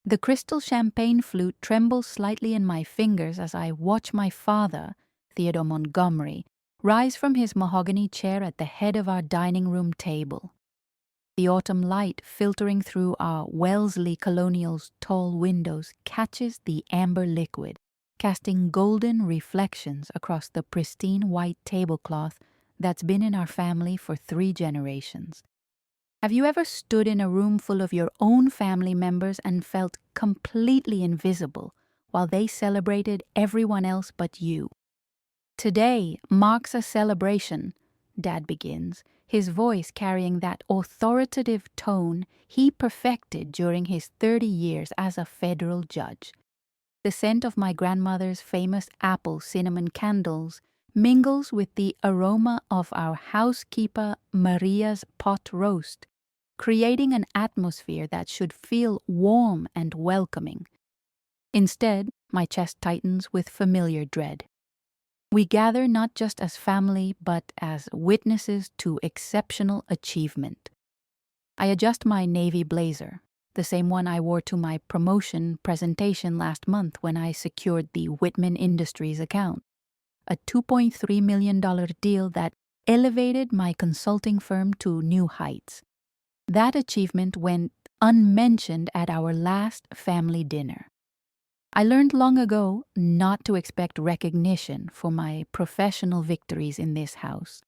The crystal champagne flute trembles slightly in my fingers as I watch my father, Theodore Montgomery, rise from his mahogany chair at the head of our dining room table. The autumn light filtering through our Wellesley Colonial's tall windows catches the amber liquid, casting golden reflections across the pristine white tablecloth that's been in our family for 3 generations. Have you ever stood in a room full of your own family members and felt completely invisible while they celebrated everyone else but you? Today marks a celebration, Dad begins, his voice carrying that authoritative tone he perfected during his 30 years as a federal judge. The scent of my grandmother's famous apple cinnamon candles mingles with the aroma of our housekeeper Maria's pot roast, creating an atmosphere that should feel warm and welcoming. Instead, my chest tightens with familiar dread. We gather not just as family, but as witnesses to exceptional achievement. I adjust my navy blazer, the same one I wore to my promotion presentation last month when I secured the Whitman Industries account, a $2.3 million deal that elevated my consulting firm to new heights. That achievement went unmentioned at our last family dinner. I learned long ago not to expect recognition for my professional victories in this house.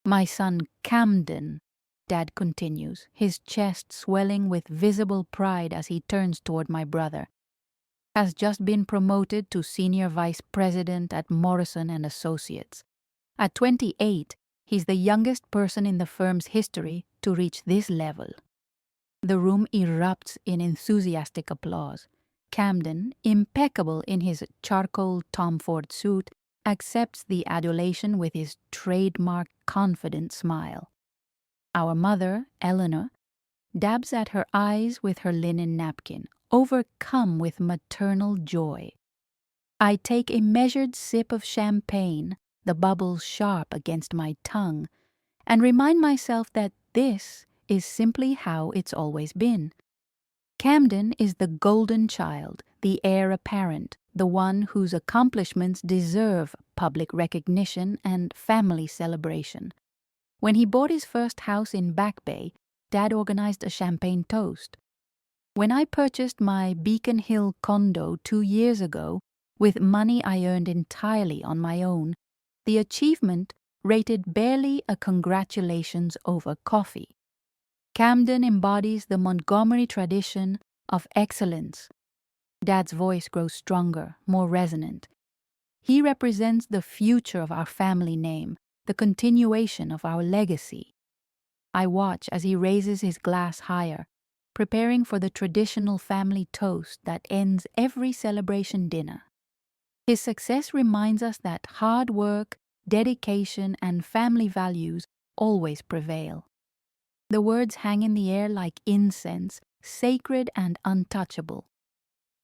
My son Camden, Dad continues, his chest swelling with visible pride as he turns toward my brother, has just been promoted to Senior Vice President at Morrison & Associates. At 28, he's the youngest person in the firm's history to reach this level. The room erupts in enthusiastic applause. Camden, impeccable in his charcoal Tom Ford suit, accepts the adulation with his trademark confident smile. Our mother, Eleanor, dabs at her eyes with her linen napkin, overcome with maternal joy. I take a measured sip of champagne, the bubbles sharp against my tongue, and remind myself that this is simply how it's always been. Camden is the golden child, the heir apparent, the one whose accomplishments deserve public recognition and family celebration. When he bought his first house in Back Bay, Dad organized a champagne toast. When I purchased my Beacon Hill condo 2 years ago, with money I earned entirely on my own, the achievement rated barely a congratulations over coffee. Camden embodies the Montgomery tradition of excellence. Dad's voice grows stronger, more resonant. He represents the future of our family name, the continuation of our legacy. I watch as he raises his glass higher, preparing for the traditional family toast that ends every celebration dinner. His success reminds us that hard work, dedication, and family values always prevail. The words hang in the air like incense, sacred and untouchable.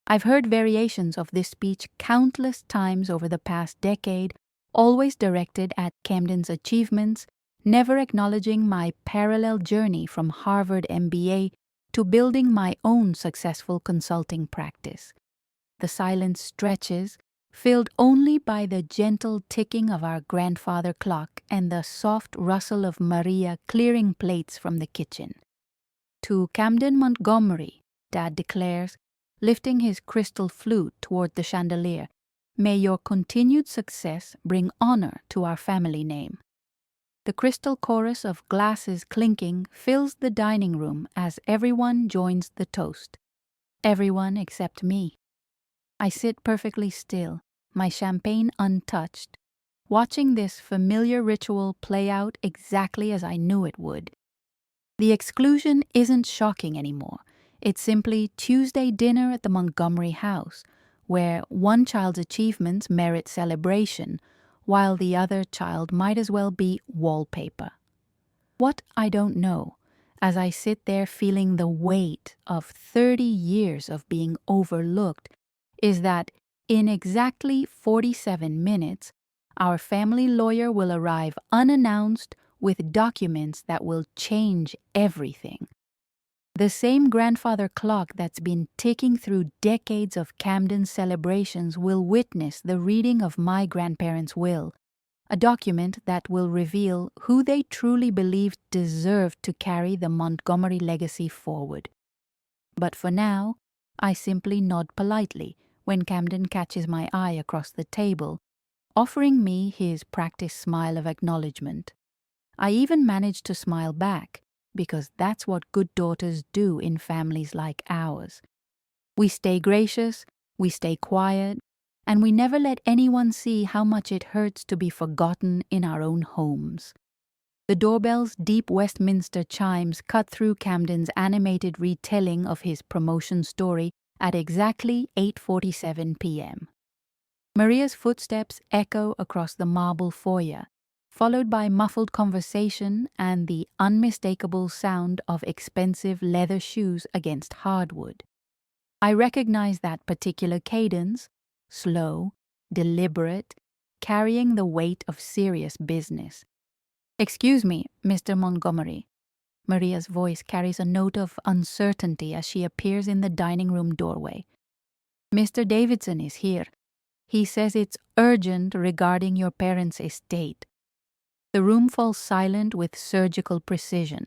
I've heard variations of this speech countless times over the past decade, always directed at Camden's achievements, never acknowledging my parallel journey from Harvard MBA to building my own successful consulting practice. The silence stretches, filled only by the gentle ticking of our grandfather clock and the soft rustle of Maria clearing plates from the kitchen. To Camden Montgomery, Dad declares, lifting his crystal flute toward the chandelier, may your continued success bring honor to our family name. The crystal chorus of glasses clinking fills the dining room as everyone joins the toast. Everyone except me. I sit perfectly still, my champagne untouched, watching this familiar ritual play out exactly as I knew it would. The exclusion isn't shocking anymore. It's simply Tuesday dinner at the Montgomery house, where one child's achievements merit celebration, while the other child might as well be wallpaper. What I don't know, as I sit there feeling the weight of 30 years of being overlooked, is that in exactly 47 minutes, our family lawyer will arrive unannounced with documents that will change everything. The same grandfather clock that's been ticking through decades of Camden celebrations will witness the reading of my grandparents' will, a document that will reveal who they truly believed deserved to carry the Montgomery legacy forward. But for now, I simply nod politely when Camden catches my eye across the table, offering me his practiced smile of acknowledgement. I even manage to smile back, because that's what good daughters do in families like ours. We stay gracious, we stay quiet, and we never let anyone see how much it hurts to be forgotten in our own homes. The doorbell's deep Westminster chimes cut through Camden's animated retelling of his promotion story at exactly 8:47 p.m. Maria's footsteps echo across the marble foyer, followed by muffled conversation and the unmistakable sound of expensive leather shoes against hardwood. I recognize that particular cadence, slow, deliberate, carrying the weight of serious business. "Excuse me, Mr. Montgomery." Maria's voice carries a note of uncertainty as she appears in the dining room doorway. "Mr. Davidson is here. He says it's urgent regarding your parents' estate." The room falls silent with surgical precision.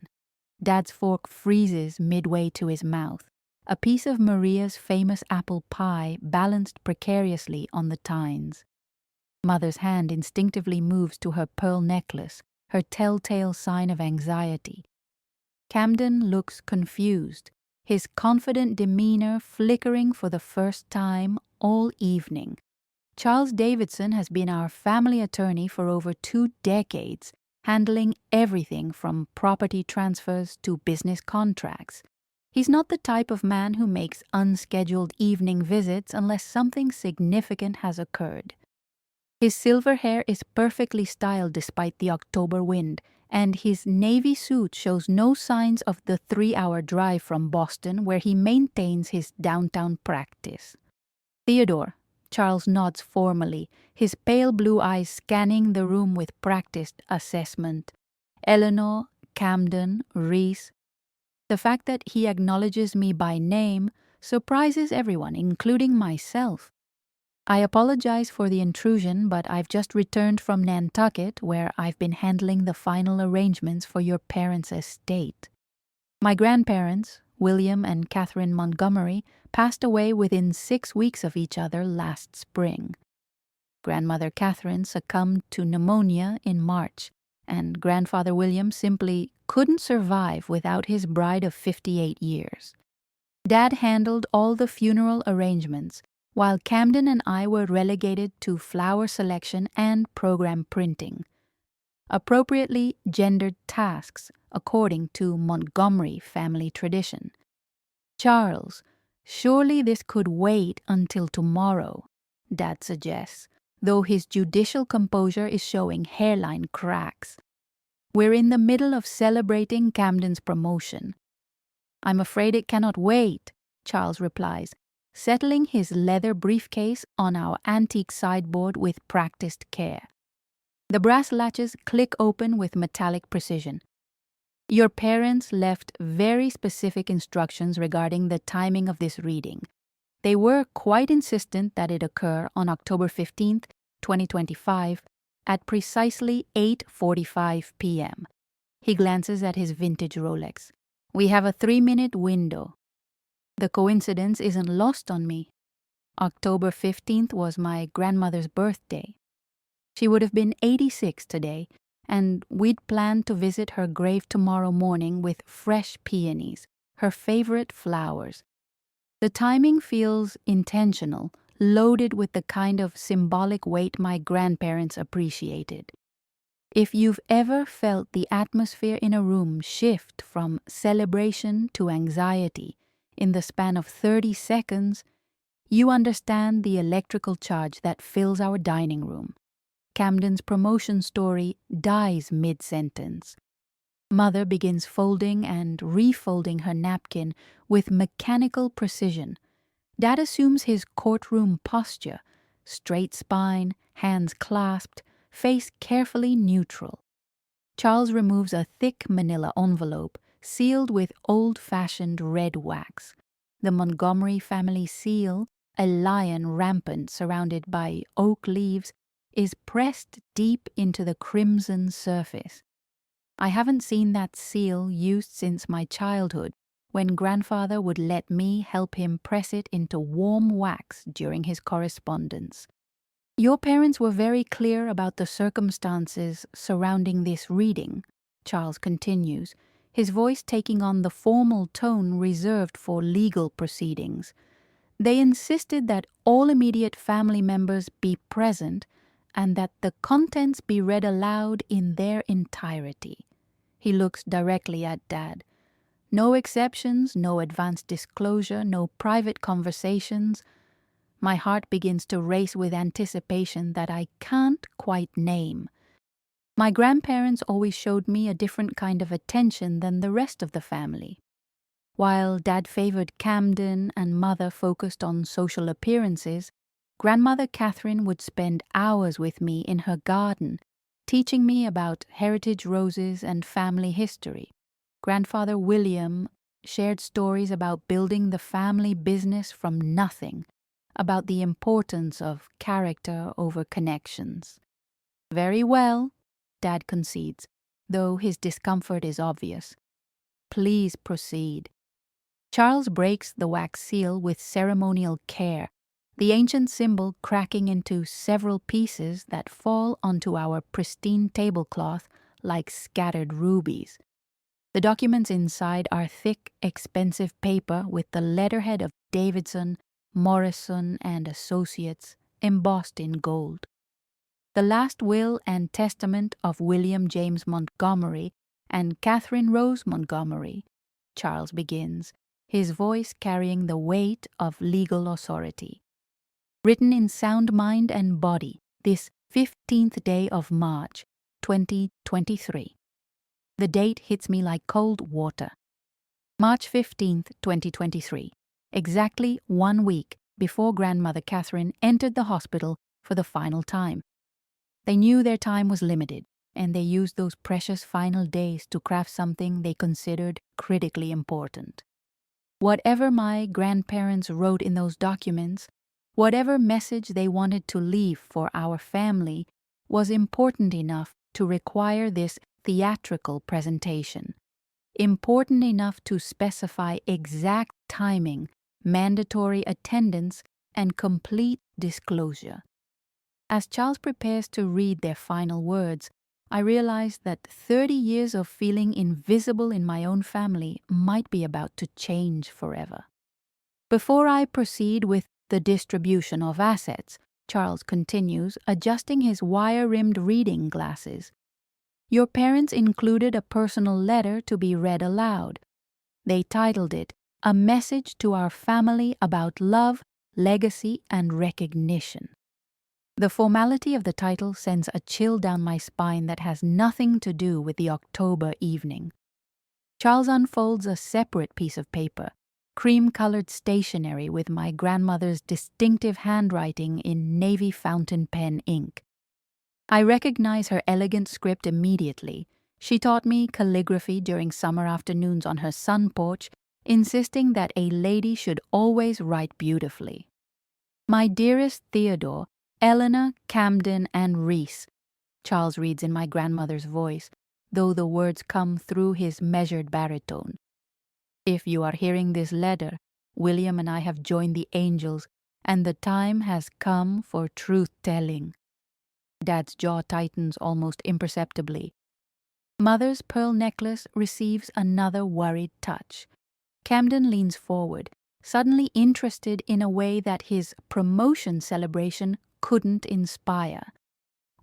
Dad's fork freezes midway to his mouth, a piece of Maria's famous apple pie balanced precariously on the tines. Mother's hand instinctively moves to her pearl necklace, her telltale sign of anxiety. Camden looks confused, his confident demeanor flickering for the first time all evening. Charles Davidson has been our family attorney for over 2 decades, handling everything from property transfers to business contracts. He's not the type of man who makes unscheduled evening visits unless something significant has occurred. His silver hair is perfectly styled despite the October wind, and his navy suit shows no signs of the 3-hour drive from Boston where he maintains his downtown practice. "Theodore," Charles nods formally, his pale blue eyes scanning the room with practiced assessment. "Eleanor, Camden, Reese." The fact that he acknowledges me by name surprises everyone, including myself. "I apologize for the intrusion, but I've just returned from Nantucket, where I've been handling the final arrangements for your parents' estate. My grandparents, William and Catherine Montgomery, passed away within 6 weeks of each other last spring. Grandmother Catherine succumbed to pneumonia in March, and Grandfather William simply couldn't survive without his bride of 58 years. Dad handled all the funeral arrangements, while Camden and I were relegated to flower selection and program printing. Appropriately gendered tasks according to Montgomery family tradition. "Charles, surely this could wait until tomorrow," Dad suggests, though his judicial composure is showing hairline cracks. "We're in the middle of celebrating Camden's promotion." "I'm afraid it cannot wait," Charles replies, settling his leather briefcase on our antique sideboard with practiced care. The brass latches click open with metallic precision. "Your parents left very specific instructions regarding the timing of this reading. They were quite insistent that it occur on October 15th, 2025, at precisely 8:45 p.m. He glances at his vintage Rolex. "We have a 3-minute window." The coincidence isn't lost on me. October 15th was my grandmother's birthday. She would have been 86 today, and we'd planned to visit her grave tomorrow morning with fresh peonies, her favorite flowers. The timing feels intentional, loaded with the kind of symbolic weight my grandparents appreciated. If you've ever felt the atmosphere in a room shift from celebration to anxiety in the span of 30 seconds, you understand the electrical charge that fills our dining room. Camden's promotion story dies mid-sentence. Mother begins folding and refolding her napkin with mechanical precision. Dad assumes his courtroom posture, straight spine, hands clasped, face carefully neutral. Charles removes a thick manila envelope, sealed with old-fashioned red wax. The Montgomery family seal, a lion rampant surrounded by oak leaves, is pressed deep into the crimson surface. I haven't seen that seal used since my childhood, when grandfather would let me help him press it into warm wax during his correspondence. Your parents were very clear about the circumstances surrounding this reading, Charles continues, his voice taking on the formal tone reserved for legal proceedings. They insisted that all immediate family members be present and that the contents be read aloud in their entirety. He looks directly at Dad. No exceptions, no advanced disclosure, no private conversations. My heart begins to race with anticipation that I can't quite name. My grandparents always showed me a different kind of attention than the rest of the family. While Dad favored Camden and Mother focused on social appearances, Grandmother Catherine would spend hours with me in her garden, teaching me about heritage roses and family history. Grandfather William shared stories about building the family business from nothing, about the importance of character over connections. Very well, Dad concedes, though his discomfort is obvious. Please proceed. Charles breaks the wax seal with ceremonial care, the ancient symbol cracking into several pieces that fall onto our pristine tablecloth like scattered rubies. The documents inside are thick, expensive paper with the letterhead of Davidson, Morrison and Associates embossed in gold. The last will and testament of William James Montgomery and Catherine Rose Montgomery, Charles begins, his voice carrying the weight of legal authority. Written in sound mind and body this 15th day of March, 2023. The date hits me like cold water. March 15th, 2023, exactly 1 week before Grandmother Catherine entered the hospital for the final time. They knew their time was limited, and they used those precious final days to craft something they considered critically important. Whatever my grandparents wrote in those documents, whatever message they wanted to leave for our family, was important enough to require this theatrical presentation, important enough to specify exact timing, mandatory attendance, and complete disclosure. As Charles prepares to read their final words, I realize that 30 years of feeling invisible in my own family might be about to change forever. Before I proceed with the distribution of assets, Charles continues, adjusting his wire-rimmed reading glasses. Your parents included a personal letter to be read aloud. They titled it, "A Message to Our Family About Love, Legacy, and Recognition." The formality of the title sends a chill down my spine that has nothing to do with the October evening. Charles unfolds a separate piece of paper, cream-colored stationery with my grandmother's distinctive handwriting in navy fountain pen ink. I recognize her elegant script immediately. She taught me calligraphy during summer afternoons on her sun porch, insisting that a lady should always write beautifully. My dearest Theodore, Eleanor, Camden, and Reese, Charles reads in my grandmother's voice, though the words come through his measured baritone. If you are hearing this letter, William and I have joined the angels, and the time has come for truth-telling. Dad's jaw tightens almost imperceptibly. Mother's pearl necklace receives another worried touch. Camden leans forward, suddenly interested in a way that his promotion celebration couldn't inspire.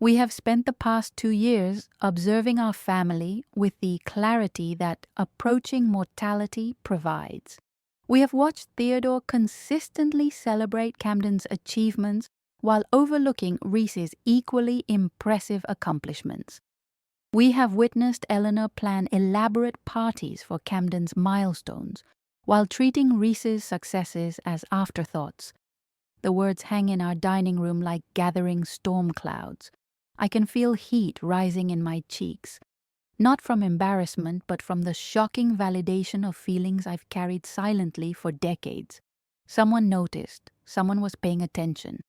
We have spent the past 2 years observing our family with the clarity that approaching mortality provides. We have watched Theodore consistently celebrate Camden's achievements while overlooking Reese's equally impressive accomplishments. We have witnessed Eleanor plan elaborate parties for Camden's milestones, while treating Reese's successes as afterthoughts. The words hang in our dining room like gathering storm clouds. I can feel heat rising in my cheeks. not from embarrassment, but from the shocking validation of feelings I've carried silently for decades. Someone noticed, someone was paying attention.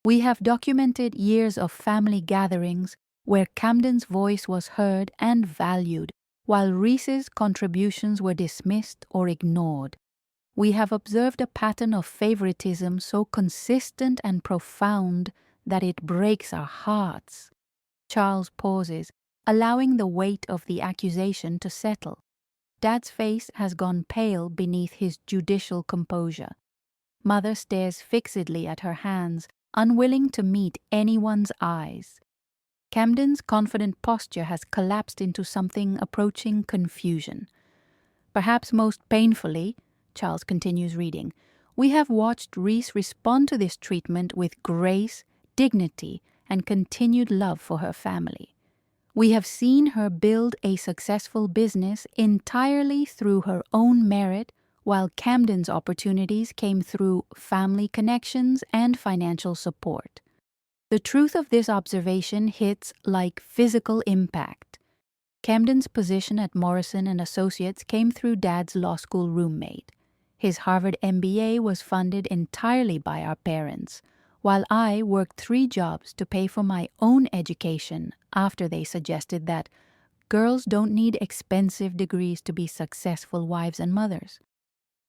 We have documented years of family gatherings where Camden's voice was heard and valued, while Reese's contributions were dismissed or ignored. We have observed a pattern of favoritism so consistent and profound that it breaks our hearts. Charles pauses, allowing the weight of the accusation to settle. Dad's face has gone pale beneath his judicial composure. Mother stares fixedly at her hands, unwilling to meet anyone's eyes. Camden's confident posture has collapsed into something approaching confusion. Perhaps most painfully, Charles continues reading, we have watched Reese respond to this treatment with grace, dignity, and continued love for her family. We have seen her build a successful business entirely through her own merit, while Camden's opportunities came through family connections and financial support. The truth of this observation hits like physical impact. Camden's position at Morrison and Associates came through Dad's law school roommate. His Harvard MBA was funded entirely by our parents, while I worked 3 jobs to pay for my own education after they suggested that girls don't need expensive degrees to be successful wives and mothers.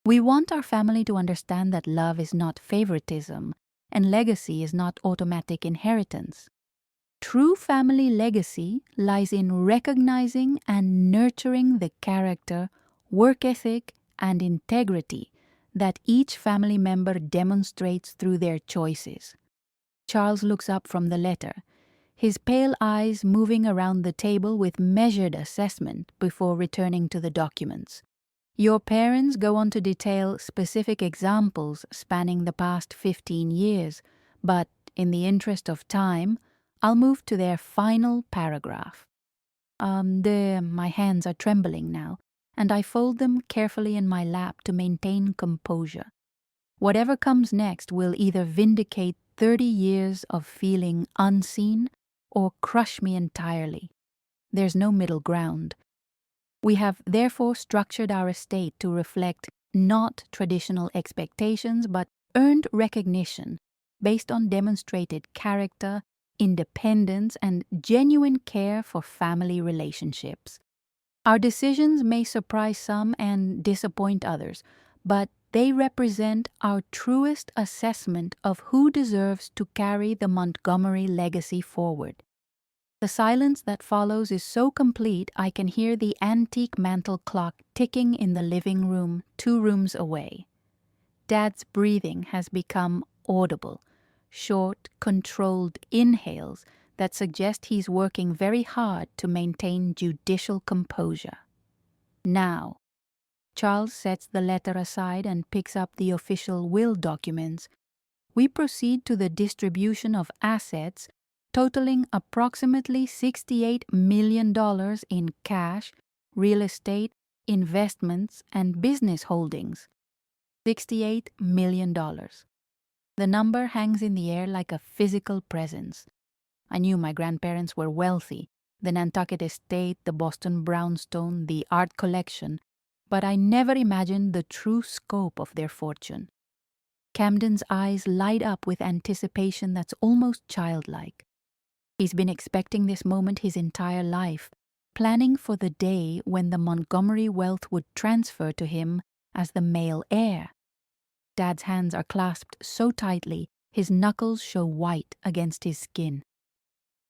We want our family to understand that love is not favoritism, and legacy is not automatic inheritance. True family legacy lies in recognizing and nurturing the character, work ethic, and integrity that each family member demonstrates through their choices. Charles looks up from the letter, his pale eyes moving around the table with measured assessment before returning to the documents. Your parents go on to detail specific examples spanning the past 15 years, but in the interest of time, I'll move to their final paragraph. My hands are trembling now, and I fold them carefully in my lap to maintain composure. Whatever comes next will either vindicate 30 years of feeling unseen or crush me entirely. There's no middle ground. We have therefore structured our estate to reflect not traditional expectations but earned recognition based on demonstrated character, independence, and genuine care for family relationships. Our decisions may surprise some and disappoint others, but they represent our truest assessment of who deserves to carry the Montgomery legacy forward. The silence that follows is so complete I can hear the antique mantel clock ticking in the living room 2 rooms away. Dad's breathing has become audible, short, controlled inhales that suggest he's working very hard to maintain judicial composure. Now, Charles sets the letter aside and picks up the official will documents. We proceed to the distribution of assets totaling approximately $68 million in cash, real estate, investments, and business holdings. $68 million. The number hangs in the air like a physical presence. I knew my grandparents were wealthy, the Nantucket estate, the Boston brownstone, the art collection, but I never imagined the true scope of their fortune. Camden's eyes light up with anticipation that's almost childlike. He's been expecting this moment his entire life, planning for the day when the Montgomery wealth would transfer to him as the male heir. Dad's hands are clasped so tightly, his knuckles show white against his skin.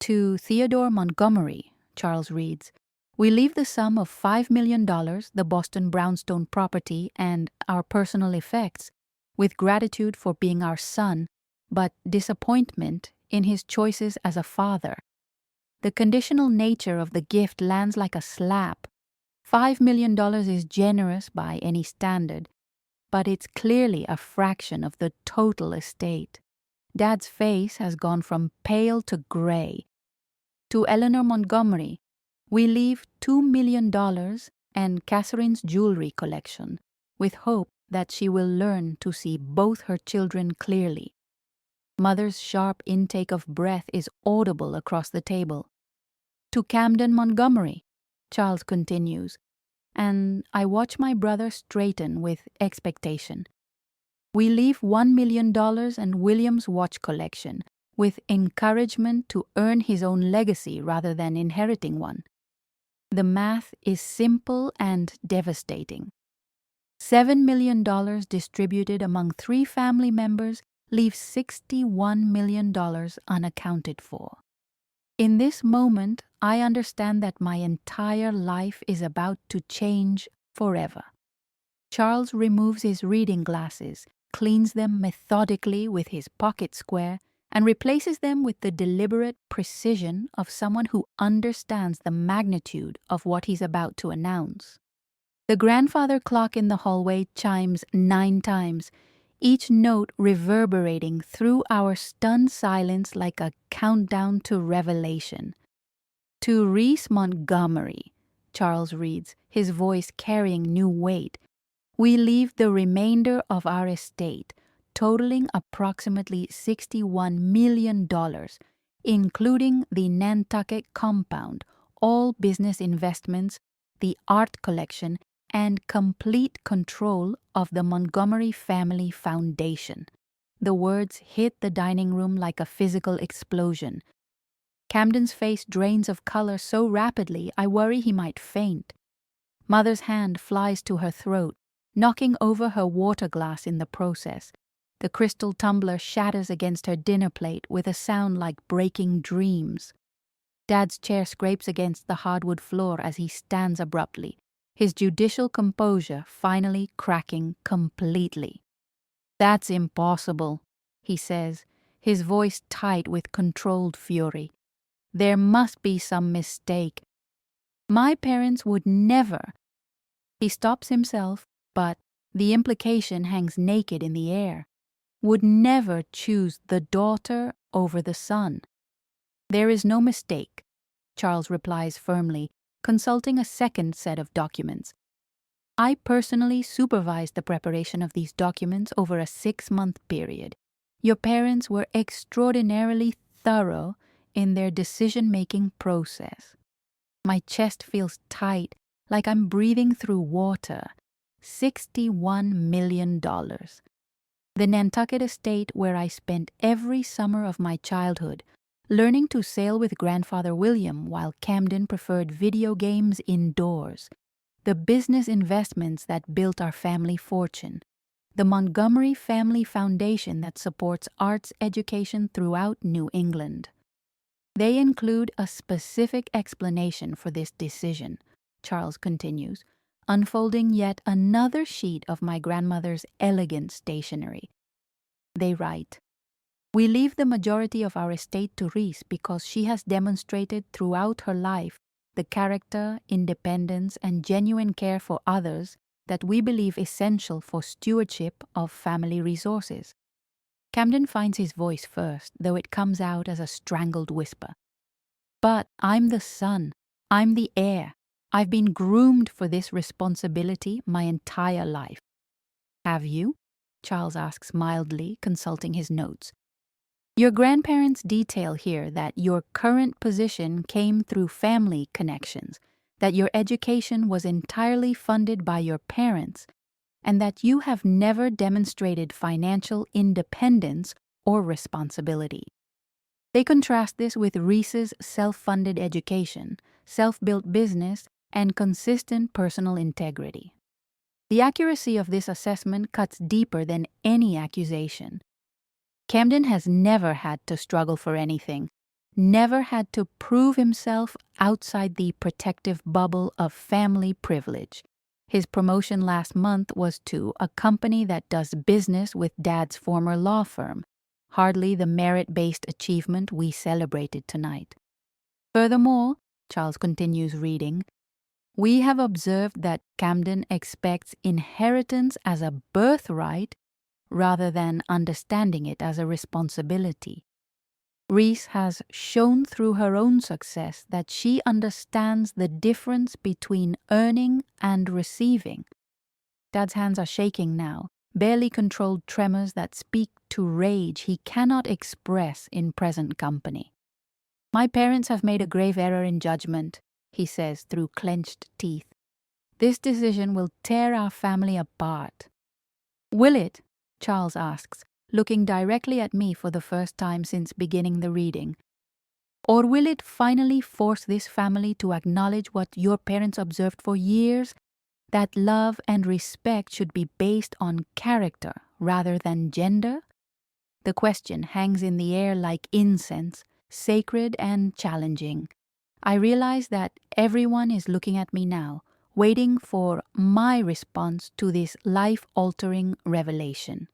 To Theodore Montgomery, Charles reads, we leave the sum of $5 million, the Boston brownstone property, and our personal effects, with gratitude for being our son, but disappointment in his choices as a father. The conditional nature of the gift lands like a slap. $5 million is generous by any standard, but it's clearly a fraction of the total estate. Dad's face has gone from pale to gray. To Eleanor Montgomery, we leave $2 million and Catherine's jewelry collection, with hope that she will learn to see both her children clearly. Mother's sharp intake of breath is audible across the table. To Camden Montgomery, Charles continues, and I watch my brother straighten with expectation. We leave $1 million and William's watch collection, with encouragement to earn his own legacy rather than inheriting one. The math is simple and devastating. $7 million distributed among 3 family members leaves $61 million unaccounted for. In this moment, I understand that my entire life is about to change forever. Charles removes his reading glasses, cleans them methodically with his pocket square, and replaces them with the deliberate precision of someone who understands the magnitude of what he's about to announce. The grandfather clock in the hallway chimes 9 times, each note reverberating through our stunned silence like a countdown to revelation. To Reese Montgomery, Charles reads, his voice carrying new weight, we leave the remainder of our estate, totaling approximately $61 million, including the Nantucket compound, all business investments, the art collection, and complete control of the Montgomery Family Foundation. The words hit the dining room like a physical explosion. Camden's face drains of color so rapidly I worry he might faint. Mother's hand flies to her throat, knocking over her water glass in the process. The crystal tumbler shatters against her dinner plate with a sound like breaking dreams. Dad's chair scrapes against the hardwood floor as he stands abruptly, his judicial composure finally cracking completely. That's impossible, he says, his voice tight with controlled fury. There must be some mistake. My parents would never. He stops himself, but the implication hangs naked in the air. Would never choose the daughter over the son. There is no mistake, Charles replies firmly, consulting a second set of documents. I personally supervised the preparation of these documents over a 6-month period. Your parents were extraordinarily thorough in their decision-making process. My chest feels tight, like I'm breathing through water. $61 million. The Nantucket estate where I spent every summer of my childhood, learning to sail with Grandfather William while Camden preferred video games indoors. The business investments that built our family fortune. The Montgomery Family Foundation that supports arts education throughout New England. They include a specific explanation for this decision, Charles continues, unfolding yet another sheet of my grandmother's elegant stationery. They write, we leave the majority of our estate to Reese because she has demonstrated throughout her life the character, independence, and genuine care for others that we believe essential for stewardship of family resources. Camden finds his voice first, though it comes out as a strangled whisper. But I'm the son. I'm the heir. I've been groomed for this responsibility my entire life. Have you? Charles asks mildly, consulting his notes. Your grandparents detail here that your current position came through family connections, that your education was entirely funded by your parents, and that you have never demonstrated financial independence or responsibility. They contrast this with Reese's self-funded education, self-built business, and consistent personal integrity. The accuracy of this assessment cuts deeper than any accusation. Camden has never had to struggle for anything, never had to prove himself outside the protective bubble of family privilege. His promotion last month was to a company that does business with Dad's former law firm, hardly the merit-based achievement we celebrated tonight. Furthermore, Charles continues reading, we have observed that Camden expects inheritance as a birthright rather than understanding it as a responsibility. Reese has shown through her own success that she understands the difference between earning and receiving. Dad's hands are shaking now, barely controlled tremors that speak to rage he cannot express in present company. My parents have made a grave error in judgment, he says through clenched teeth. This decision will tear our family apart. Will it? Charles asks, looking directly at me for the first time since beginning the reading. Or will it finally force this family to acknowledge what your parents observed for years? That love and respect should be based on character rather than gender? The question hangs in the air like incense, sacred and challenging. I realize that everyone is looking at me now, waiting for my response to this life-altering revelation.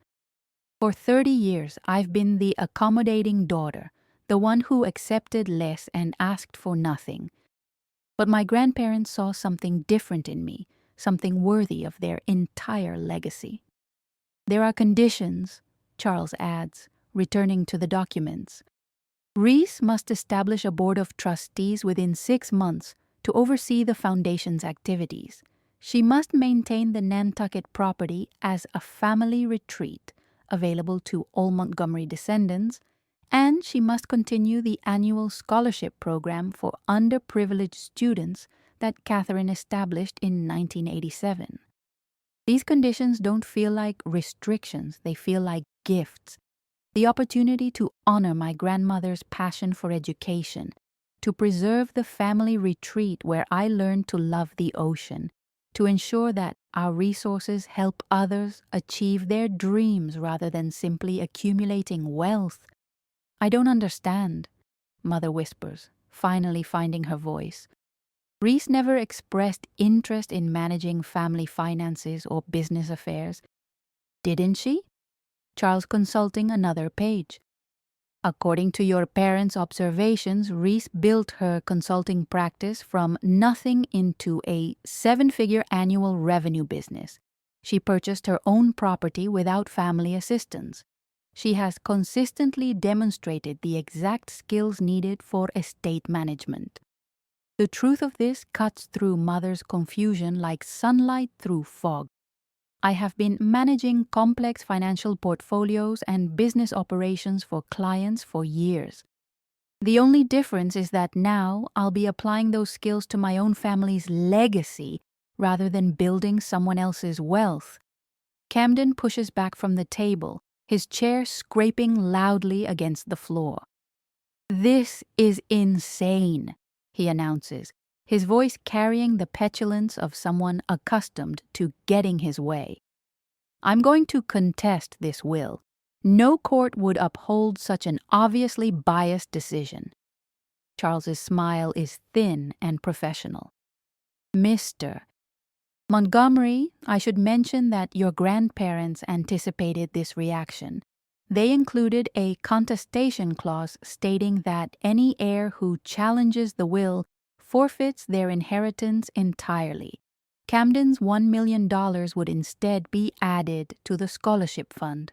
For 30 years, I've been the accommodating daughter, the one who accepted less and asked for nothing. But my grandparents saw something different in me, something worthy of their entire legacy. There are conditions, Charles adds, returning to the documents. Reese must establish a board of trustees within 6 months to oversee the foundation's activities. She must maintain the Nantucket property as a family retreat, available to all Montgomery descendants, and she must continue the annual scholarship program for underprivileged students that Catherine established in 1987. These conditions don't feel like restrictions, they feel like gifts. The opportunity to honor my grandmother's passion for education, to preserve the family retreat where I learned to love the ocean, to ensure that our resources help others achieve their dreams rather than simply accumulating wealth. I don't understand, Mother whispers, finally finding her voice. Reese never expressed interest in managing family finances or business affairs. Didn't she? Charles consulting another page. According to your parents' observations, Reese built her consulting practice from nothing into a 7-figure annual revenue business. She purchased her own property without family assistance. She has consistently demonstrated the exact skills needed for estate management. The truth of this cuts through Mother's confusion like sunlight through fog. I have been managing complex financial portfolios and business operations for clients for years. The only difference is that now I'll be applying those skills to my own family's legacy rather than building someone else's wealth. Camden pushes back from the table, his chair scraping loudly against the floor. This is insane, he announces, his voice carrying the petulance of someone accustomed to getting his way. I'm going to contest this will. No court would uphold such an obviously biased decision. Charles's smile is thin and professional. Mr. Montgomery, I should mention that your grandparents anticipated this reaction. They included a contestation clause stating that any heir who challenges the will forfeits their inheritance entirely. Camden's $1 million would instead be added to the scholarship fund.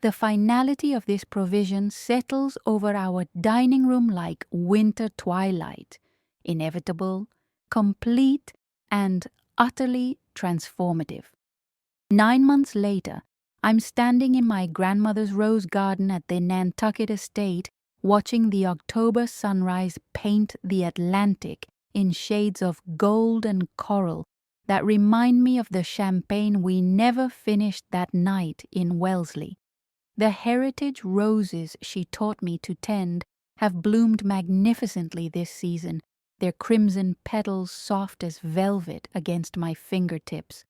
The finality of this provision settles over our dining room like winter twilight, inevitable, complete, and utterly transformative. 9 months later, I'm standing in my grandmother's rose garden at the Nantucket estate, watching the October sunrise paint the Atlantic in shades of gold and coral that remind me of the champagne we never finished that night in Wellesley. The heritage roses she taught me to tend have bloomed magnificently this season, their crimson petals soft as velvet against my fingertips.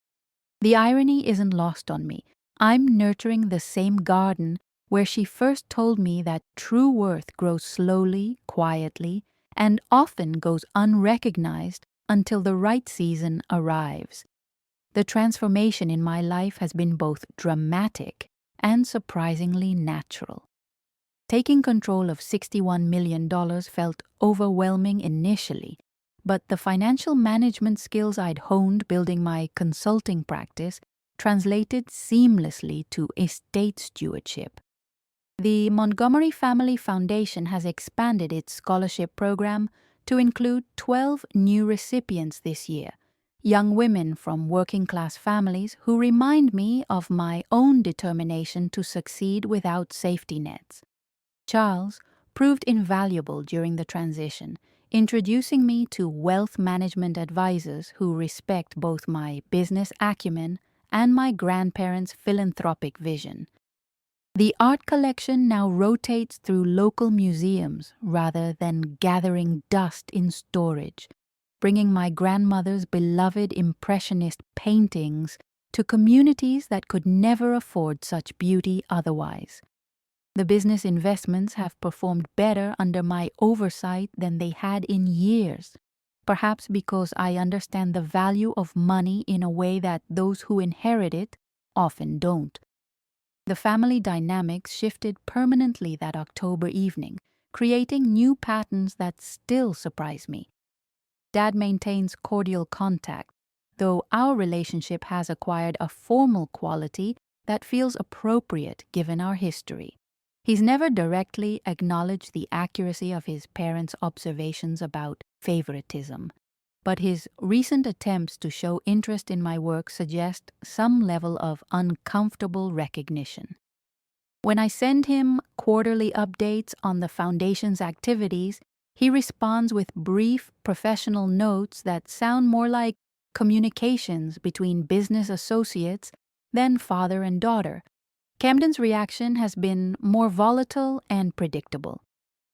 The irony isn't lost on me. I'm nurturing the same garden where she first told me that true worth grows slowly, quietly, and often goes unrecognized until the right season arrives. The transformation in my life has been both dramatic and surprisingly natural. Taking control of $61 million felt overwhelming initially, but the financial management skills I'd honed building my consulting practice translated seamlessly to estate stewardship. The Montgomery Family Foundation has expanded its scholarship program to include 12 new recipients this year, young women from working-class families who remind me of my own determination to succeed without safety nets. Charles proved invaluable during the transition, introducing me to wealth management advisors who respect both my business acumen and my grandparents' philanthropic vision. The art collection now rotates through local museums rather than gathering dust in storage, bringing my grandmother's beloved Impressionist paintings to communities that could never afford such beauty otherwise. The business investments have performed better under my oversight than they had in years, perhaps because I understand the value of money in a way that those who inherit it often don't. The family dynamics shifted permanently that October evening, creating new patterns that still surprise me. Dad maintains cordial contact, though our relationship has acquired a formal quality that feels appropriate given our history. He's never directly acknowledged the accuracy of his parents' observations about favoritism, but his recent attempts to show interest in my work suggest some level of uncomfortable recognition. When I send him quarterly updates on the Foundation's activities, he responds with brief professional notes that sound more like communications between business associates than father and daughter. Camden's reaction has been more volatile and predictable.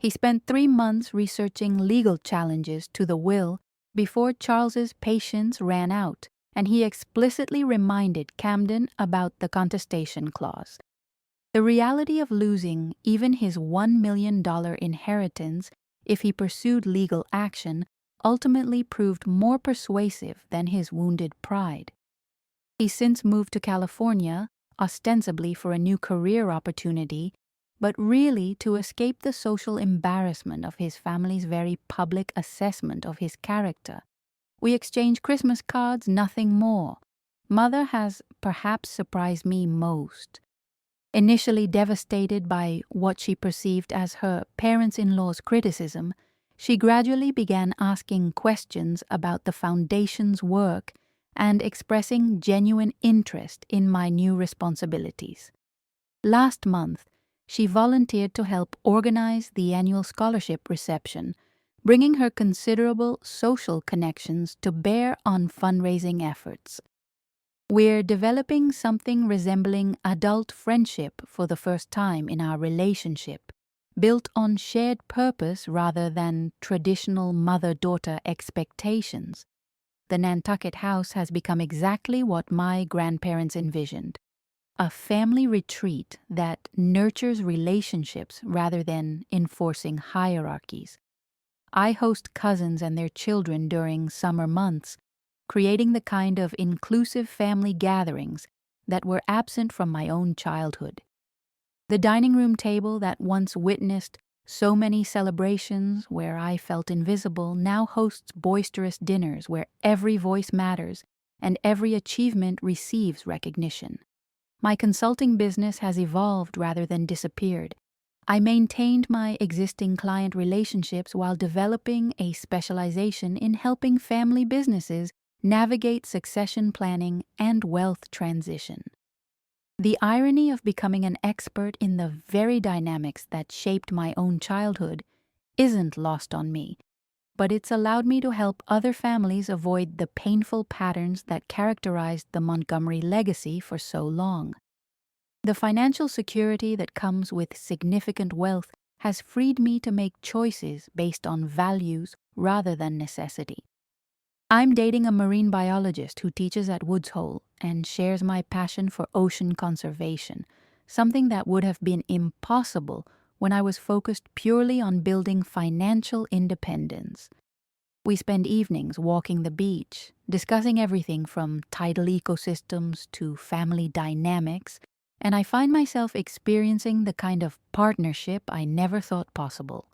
He spent 3 months researching legal challenges to the will before Charles's patience ran out, and he explicitly reminded Camden about the contestation clause. The reality of losing even his $1 million inheritance if he pursued legal action ultimately proved more persuasive than his wounded pride. He's since moved to California, ostensibly for a new career opportunity, but really to escape the social embarrassment of his family's very public assessment of his character. We exchange Christmas cards, nothing more. Mother has perhaps surprised me most. Initially devastated by what she perceived as her parents-in-law's criticism, she gradually began asking questions about the Foundation's work and expressing genuine interest in my new responsibilities. Last month, she volunteered to help organize the annual scholarship reception, bringing her considerable social connections to bear on fundraising efforts. We're developing something resembling adult friendship for the first time in our relationship, built on shared purpose rather than traditional mother-daughter expectations. The Nantucket house has become exactly what my grandparents envisioned, a family retreat that nurtures relationships rather than enforcing hierarchies. I host cousins and their children during summer months, creating the kind of inclusive family gatherings that were absent from my own childhood. The dining room table that once witnessed so many celebrations where I felt invisible now hosts boisterous dinners where every voice matters and every achievement receives recognition. My consulting business has evolved rather than disappeared. I maintained my existing client relationships while developing a specialization in helping family businesses navigate succession planning and wealth transition. The irony of becoming an expert in the very dynamics that shaped my own childhood isn't lost on me, but it's allowed me to help other families avoid the painful patterns that characterized the Montgomery legacy for so long. The financial security that comes with significant wealth has freed me to make choices based on values rather than necessity. I'm dating a marine biologist who teaches at Woods Hole and shares my passion for ocean conservation, something that would have been impossible when I was focused purely on building financial independence. We spend evenings walking the beach, discussing everything from tidal ecosystems to family dynamics, and I find myself experiencing the kind of partnership I never thought possible.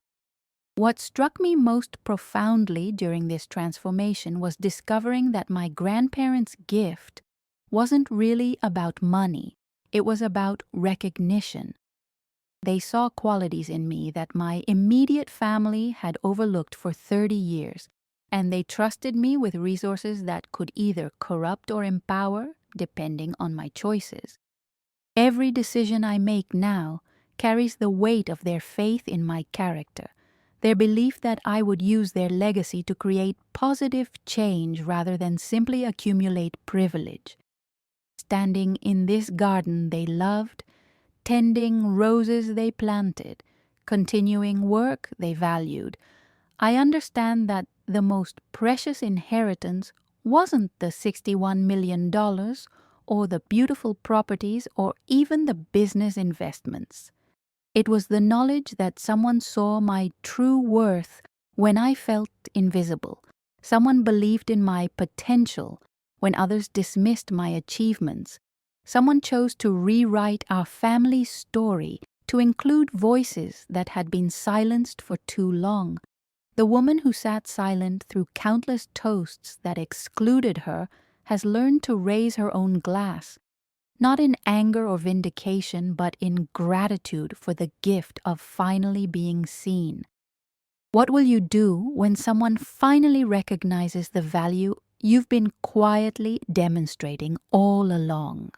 What struck me most profoundly during this transformation was discovering that my grandparents' gift wasn't really about money, it was about recognition. They saw qualities in me that my immediate family had overlooked for 30 years, and they trusted me with resources that could either corrupt or empower, depending on my choices. Every decision I make now carries the weight of their faith in my character, their belief that I would use their legacy to create positive change rather than simply accumulate privilege. Standing in this garden they loved, tending roses they planted, continuing work they valued, I understand that the most precious inheritance wasn't the $61 million or the beautiful properties or even the business investments. It was the knowledge that someone saw my true worth when I felt invisible. Someone believed in my potential when others dismissed my achievements. Someone chose to rewrite our family story to include voices that had been silenced for too long. The woman who sat silent through countless toasts that excluded her has learned to raise her own glass, not in anger or vindication, but in gratitude for the gift of finally being seen. What will you do when someone finally recognizes the value you've been quietly demonstrating all along?